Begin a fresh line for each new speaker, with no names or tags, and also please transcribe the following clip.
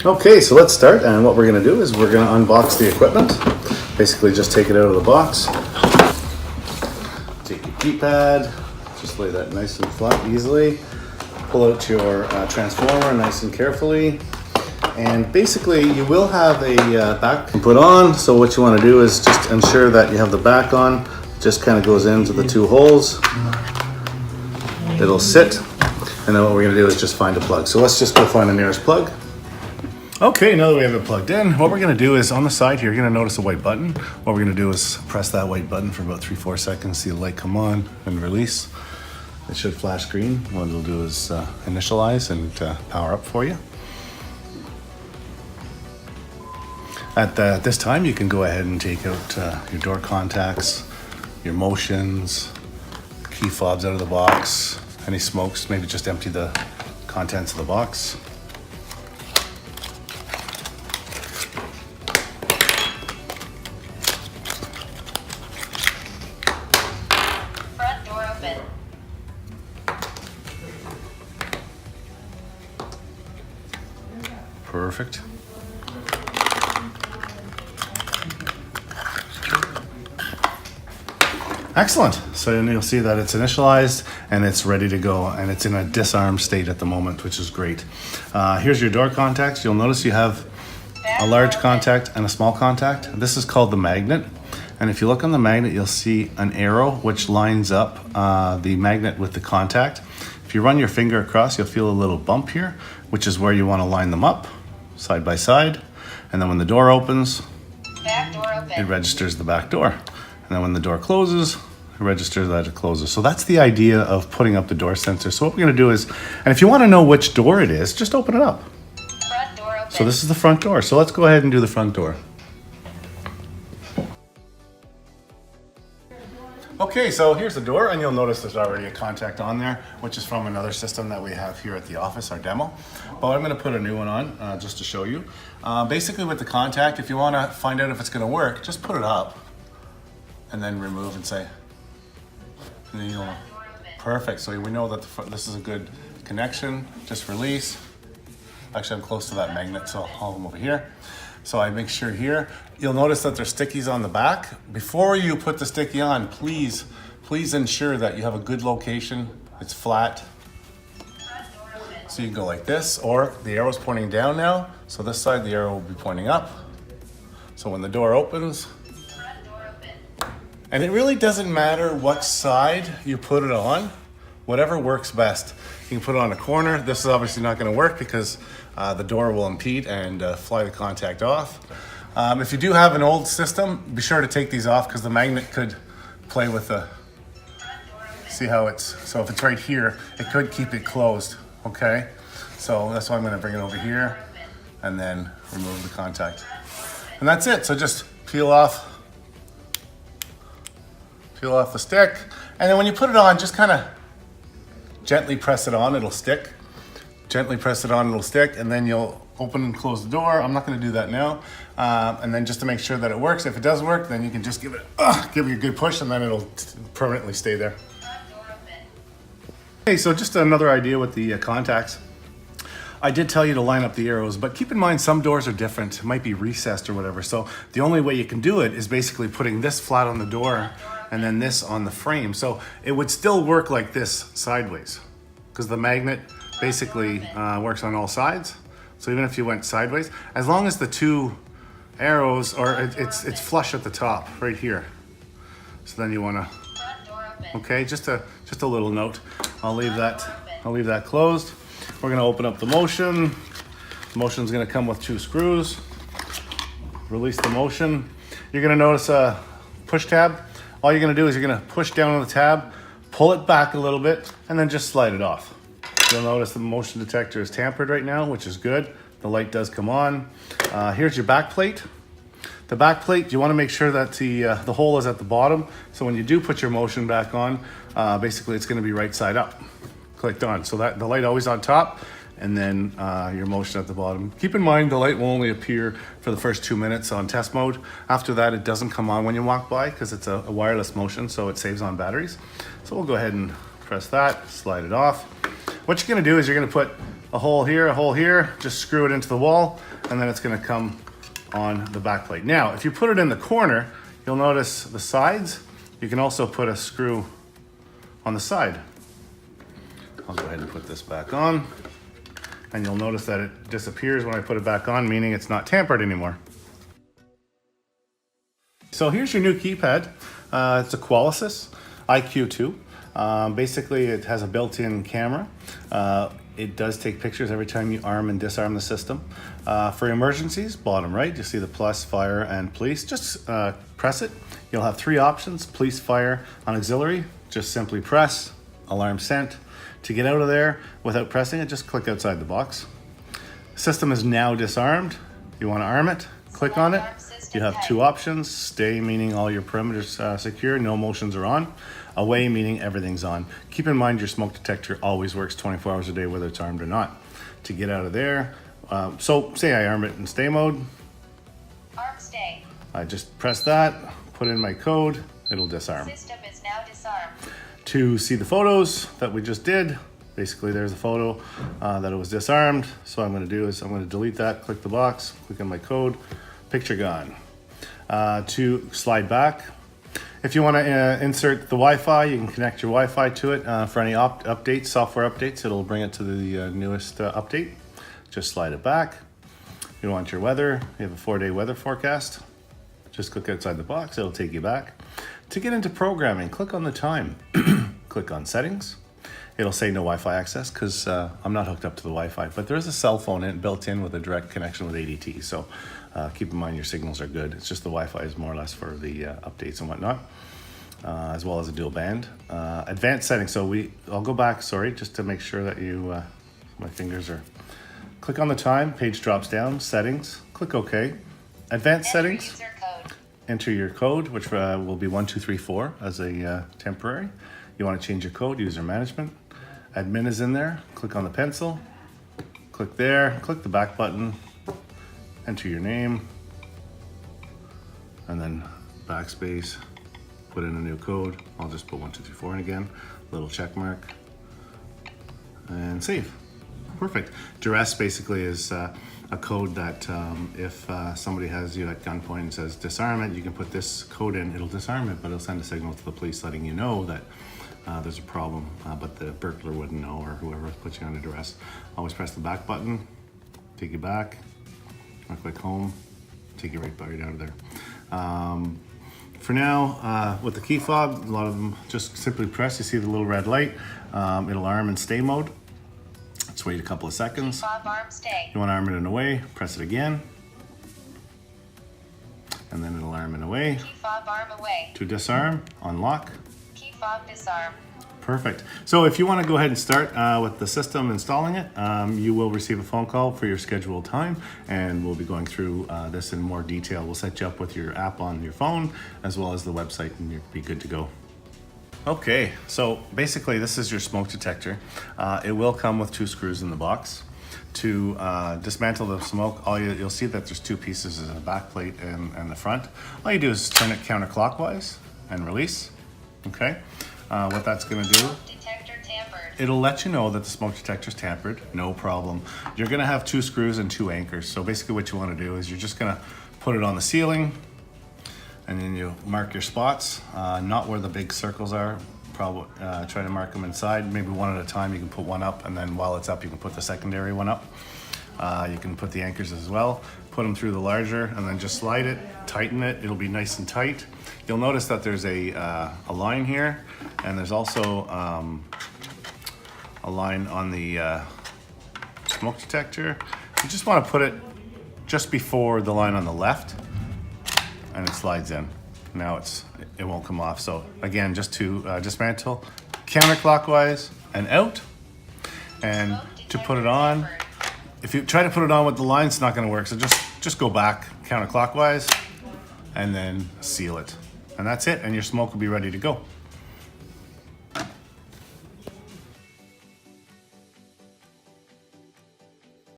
Okay, so let's start, and what we're going to do is we're going to unbox the equipment. Basically just take it out of the box. Take your keypad, just lay that nice and flat easily. Pull out your transformer nice and carefully. And basically you will have a back put on, so what you want to do is just ensure that you have the back on. It just kind of goes into the two holes. It'll sit, and then what we're going to do is just find a plug. So let's just go find the nearest plug. Okay, now that we have it plugged in, what we're going to do is on the side here, you're going to notice a white button. What we're going to do is press that white button for about 3-4 seconds, see the light come on and release. It should flash green. What it'll do is initialize and power up for you. At this time, you can go ahead and take out your door contacts, your motions, key fobs out of the box, any smokes, maybe just empty the contents of the box.
Front door open.
Perfect. Excellent. So then you'll see that it's initialized and it's ready to go, and it's in a disarm state at the moment, which is great. Here's your door contacts. You'll notice you have a large contact and a small contact. This is called the magnet. And if you look on the magnet, you'll see an arrow which lines up the magnet with the contact. If you run your finger across, you'll feel a little bump here, which is where you want to line them up side by side. And then when the door opens,
Back door open.
it registers the back door. And then when the door closes, it registers that it closes. So that's the idea of putting up the door sensor. So what we're going to do is, and if you want to know which door it is, just open it up.
Front door open.
So this is the front door. So let's go ahead and do the front door. Okay, so here's the door, and you'll notice there's already a contact on there, which is from another system that we have here at the office, our demo. But I'm going to put a new one on just to show you. Basically with the contact, if you want to find out if it's going to work, just put it up and then remove and say, and then you'll, perfect. So we know that this is a good connection. Just release. Actually, I'm close to that magnet, so I'll hold them over here. So I make sure here, you'll notice that there's stickies on the back. Before you put the sticky on, please ensure that you have a good location. It's flat. So you can go like this, or the arrow's pointing down now. So this side, the arrow will be pointing up. So when the door opens, and it really doesn't matter what side you put it on, whatever works best. You can put it on a corner. This is obviously not going to work because the door will impede and fly the contact off. If you do have an old system, be sure to take these off because the magnet could play with the, see how it's, so if it's right here, it could keep it closed, okay? So that's why I'm going to bring it over here and then remove the contact. And that's it. So just peel off the stick, and then when you put it on, just kind of gently press it on, it'll stick. Gently press it on, it'll stick, and then you'll open and close the door. I'm not going to do that now. And then just to make sure that it works, if it does work, then you can just give it a good push, and then it'll permanently stay there. Okay, so just another idea with the contacts. I did tell you to line up the arrows, but keep in mind some doors are different. It might be recessed or whatever. So the only way you can do it is basically putting this flat on the door and then this on the frame. So it would still work like this sideways because the magnet basically works on all sides. So even if you went sideways, as long as the two arrows, or it's flush at the top right here. So then you want to, okay, just a little note. I'll leave that closed. We're going to open up the motion. The motion is going to come with 2 screws. Release the motion. You're going to notice a push tab. All you're going to do is you're going to push down on the tab, pull it back a little bit, and then just slide it off. You'll notice the motion detector is tampered right now, which is good. The light does come on. Here's your back plate. The back plate, you want to make sure that the hole is at the bottom. So when you do put your motion back on, basically it's going to be right side up. Clicked on. So that the light always on top, and then your motion at the bottom. Keep in mind the light will only appear for the first 2 minutes on test mode. After that, it doesn't come on when you walk by because it's a wireless motion, so it saves on batteries. So we'll go ahead and press that, slide it off. What you're going to do is you're going to put a hole here, just screw it into the wall, and then it's gonna come on the back plate. Now, if you put it in the corner, you'll notice the sides. You can also put a screw on the side. I'll go ahead and put this back on, and you'll notice that it disappears when I put it back on, meaning it's not tampered anymore. So here's your new keypad. It's a Qualisys IQ2. Basically, it has a built-in camera. It does take pictures every time you arm and disarm the system. For emergencies, bottom right, you see the plus, fire, and police. Just press it. You'll have 3 options: police, fire, and auxiliary. Just simply press, alarm sent. To get out of there without pressing it, just click outside the box. System is now disarmed. You want to arm it, click on it. You have 2 options: stay, meaning all your perimeters secure, no motions are on; away, meaning everything's on. Keep in mind your smoke detector always works 24 hours a day, whether it's armed or not. To get out of there, so say I arm it in stay mode.
Arm stay.
I just press that, put in my code, it'll disarm.
System is now disarmed.
To see the photos that we just did, basically there's a photo that it was disarmed. So what I'm going to do is I'm going to delete that, click the box, click on my code, picture gone. To slide back, if you want to insert the Wi-Fi, you can connect your Wi-Fi to it for any updates, software updates. It'll bring it to the newest update. Just slide it back. You want your weather, you have a 4-day weather forecast. Just click outside the box, it'll take you back. To get into programming, click on the time. Click on settings. It'll say no Wi-Fi access because I'm not hooked up to the Wi-Fi, but there is a cell phone built in with a direct connection with ADT. So keep in mind your signals are good. It's just the Wi-Fi is more or less for the updates and whatnot, as well as a dual band. Advanced settings. So I'll go back, sorry, just to make sure that my fingers are. Click on the time, page drops down, settings, click OK. Advanced settings.
User code.
Enter your code, which will be 1234 as a temporary. You want to change your code, user management. Admin is in there. Click on the pencil. Click there. Click the back button. Enter your name. And then backspace. Put in a new code. I'll just put 1234 in again. Little check mark. And save. Perfect. Duress basically is a code that if somebody has you at gunpoint and says disarm it, you can put this code in, it'll disarm it, but it'll send a signal to the police letting you know that there's a problem, but the burglar wouldn't know, or whoever puts you under duress. Always press the back button, take you back, or click home, take you right out of there. For now, with the key fob, a lot of them just simply press, you see the little red light, it'll arm in stay mode. Let's wait a couple of seconds.
Fob arm stay.
You want to arm it in away, press it again. And then it'll arm in away.
Key fob arm away.
To disarm, unlock.
Key fob disarm.
Perfect. So if you want to go ahead and start with the system installing it, you will receive a phone call for your scheduled time, and we'll be going through this in more detail. We'll set you up with your app on your phone as well as the website, and you'll be good to go. Okay, so basically this is your smoke detector. It will come with 2 screws in the box. To dismantle the smoke, you'll see that there's 2 pieces, a back plate and the front. All you do is turn it counterclockwise and release. Okay, what that's gonna do,
Detector tampered.
it'll let you know that the smoke detector's tampered, no problem. You're gonna have 2 screws and 2 anchors. So basically what you wanna do is you're just gonna put it on the ceiling, and then you mark your spots, not where the big circles are. Probably try to mark them inside, maybe one at a time. You can put one up, and then while it's up, you can put the secondary one up. You can put the anchors as well. Put them through the larger, and then just slide it, tighten it. It'll be nice and tight. You'll notice that there's a line here, and there's also a line on the smoke detector. You just want to put it just before the line on the left, and it slides in. Now it won't come off. So again, just to dismantle, counterclockwise and out. And to put it on, if you try to put it on with the line, it's not going to work. So just go back counterclockwise and then seal it. And that's it, and your smoke will be ready to go.